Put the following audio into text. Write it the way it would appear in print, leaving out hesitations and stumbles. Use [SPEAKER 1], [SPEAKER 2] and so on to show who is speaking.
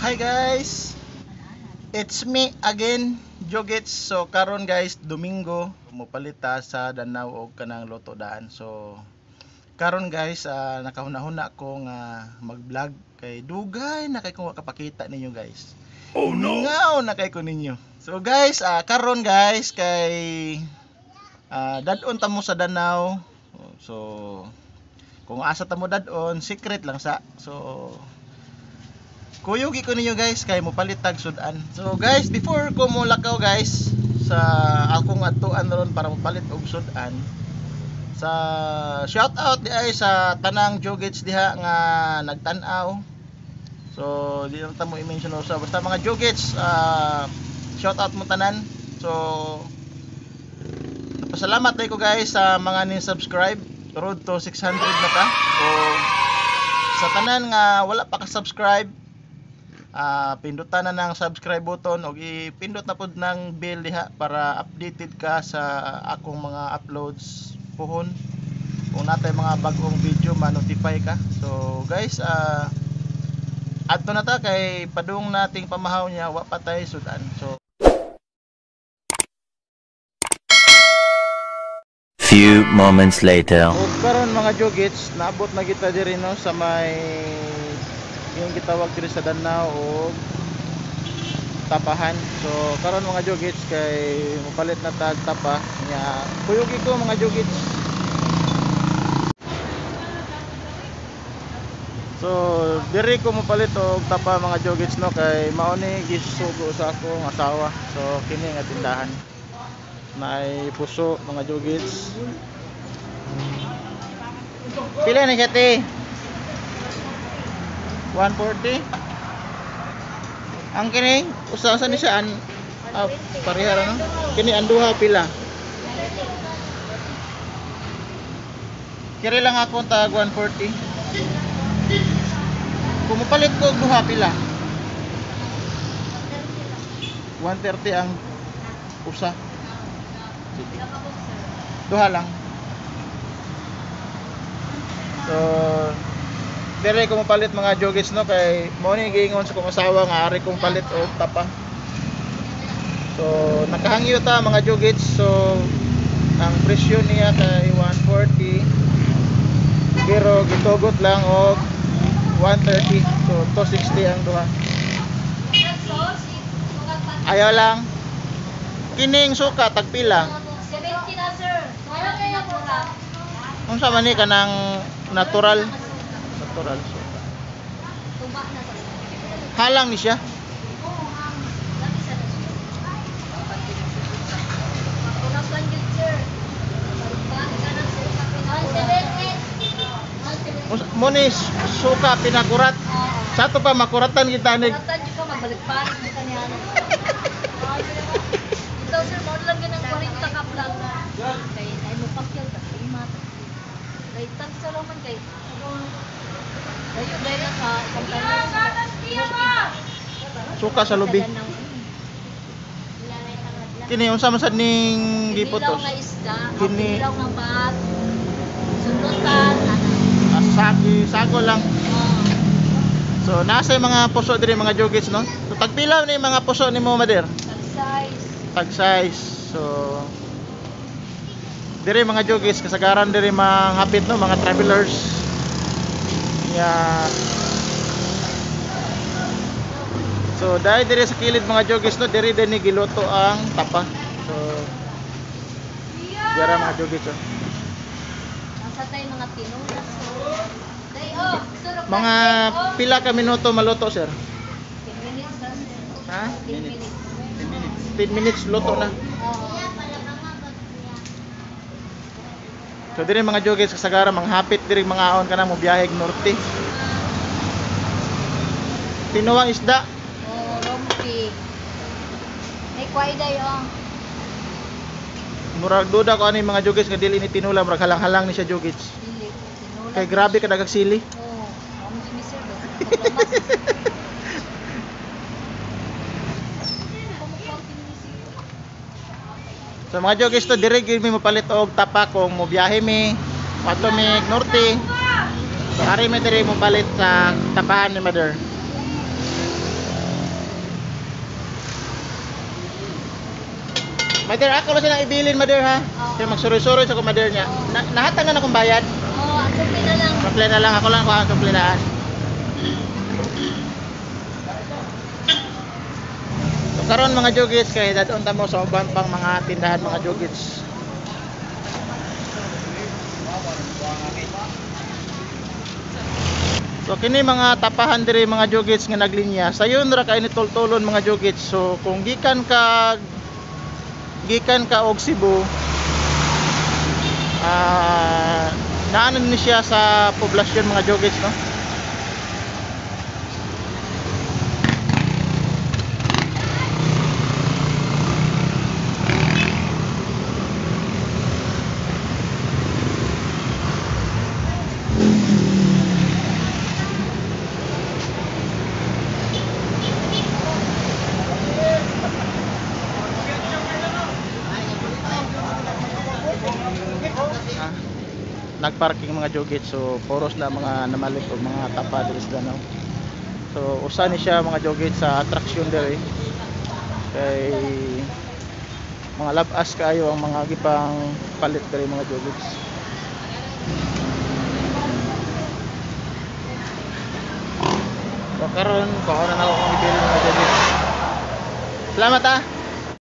[SPEAKER 1] Hi guys, it's me again, Jogits. So karon guys, Domingo, mupalit ta sa Danau og kanang Loto daan. So karon guys, nakahuna-huna ko nga mag-vlog kay dugay na kay ko makapakita ninyo guys. Oh no. Ngaw na kay ko ninyo. So guys, karon guys kay dadon ta mo sa Danau. So kung asa ta mo dadon, secret lang sa. So kuyugi ko ninyo guys kay mopalit tag sudan. So guys, before ko mo lakaw guys sa akong atuan ron para mopalit og sudan, sa shout out di ay sa tanang Jogits diha nga nagtan-aw. So di lang ta mo i-mention sa basta mga Jogits, shout out mo tanan. So napasalamat ko guys sa mga ni-subscribe. Road to 600 na ta. So sa tanan nga wala pa ka-subscribe, pindutan na ng subscribe button o ipindot na pod ng bell diha para updated ka sa akong mga uploads puhon. Kung natay mga bagong video ma-notify ka. So guys, adto na ta kay padung nating pamahaw niya wa patay sudan. So
[SPEAKER 2] few moments later.
[SPEAKER 1] so karon mga Jogits, naabot na kita diri no sa may yung gitawag diri sa Danau o tapahan. So karon mga Jogits kay mopalit na tag tapa nya kuyugi ko mga Jogits. So diri ko mopalit og tapa mga Jogits no kay mao ni gisugo sa akong asawa. So kini nga tindahan may puso mga Jogits. Pila ni kati? 140. Ang kini usa ni siya pareha ra no. Kini ang duha pila. Kiri lang ako tag 140. Kung mapalit ko og duha pila. 130 ang usa. Duha lang. So dire ko mapalit mga Jogits no kay mo ni giingon sa kong asawa nga ari kong palit og tapa. So nakahangyo ta mga Jogits. So ang presyo niya kay 140 pero gitugot lang og 130. So 260 ang duha. Ayaw lang. Kining suka tagpila?
[SPEAKER 3] 70 na sir.
[SPEAKER 1] Unsa man ni kanang natural suka.
[SPEAKER 3] Tuba na sir.
[SPEAKER 1] Halang ni siya.
[SPEAKER 3] Punasan yun sir. Balik ka ng suka. 170.
[SPEAKER 1] Mo ni suka pinakurat. Sa to pa makuratan kita ni.
[SPEAKER 3] Kuratan yun ka, magbalik-balik mo ka niya. Ito sir, mo lang yun ang 40 cup lang. Kaya tayo mo pakyaw ka. Kaya tag sa roman kay. Dayo dahil ka.
[SPEAKER 1] Suka sa lubi. Kini unsa man sad ning giputos?
[SPEAKER 3] Kinilaw nga isda.
[SPEAKER 1] Kini-
[SPEAKER 3] Kinilaw nga bat. Sundutan.
[SPEAKER 1] Sago lang. So nasa yung mga puso diri mga Jogits no. So tagpila ni mga puso nimo mader?
[SPEAKER 3] Size.
[SPEAKER 1] Tag size. So diri mga Jogits kasagaran diri mga hapit no mga travelers. Yeah. So dahil diri sa kilid mga Jogits no, diri din ni giluto ang tapa. So dira mga Jogits oh.
[SPEAKER 3] Nasa tayo mga tinulas.
[SPEAKER 1] Mga pila ka minuto maluto sir?
[SPEAKER 3] 10 minutes na sir.
[SPEAKER 1] Ha?
[SPEAKER 3] 10 minutes.
[SPEAKER 1] 10 minutes luto na. So diri mga Jogits kasagaran manghapit diri mga aon kana mo biyahe og norte. Tinuwang isda.
[SPEAKER 3] Oh, rompi. May kway dayo.
[SPEAKER 1] Murag duda ko ani mga Jogits nga dili ni tinula murag halang-halang ni siya Jogits.
[SPEAKER 3] Dili. Tinulas.
[SPEAKER 1] Kay grabe ka dagag sili.
[SPEAKER 3] Oh, amo si Mr. Do.
[SPEAKER 1] So mga Jogits to diri gyud mi mapalit og tapa kung mo biyahe mi adto mi norte. So ari mi diri mo palit sa tapahan ni mother. Mother, ako lang silang ibilin, mother ha.
[SPEAKER 3] Oo.
[SPEAKER 1] Siya magsuri-suri sa mother niya. Nahatag na akong bayad.
[SPEAKER 3] Oo, ang supi na lang.
[SPEAKER 1] Supply na lang, ako lang kuha ang supplinaan. So karon mga jugits kay dadon ta mo sa uban pang mga tindahan mga jugits. So kini mga tapahan diri mga jugits nga naglinya. Sayon ra kay ni tultulon mga jugits. So kung gikan ka og Cebu, naanan ni siya sa poblasyon mga jugits, no? Nagparking mga jugits, so poros na mga namalit o mga tapa diri sa Danau. So usa ni siya mga jugits sa attraction diri kay mga labas kayo ang mga gipang palit diri mga jugits. So karon kuha na ako ng ibili mga jugits. Salamat ah.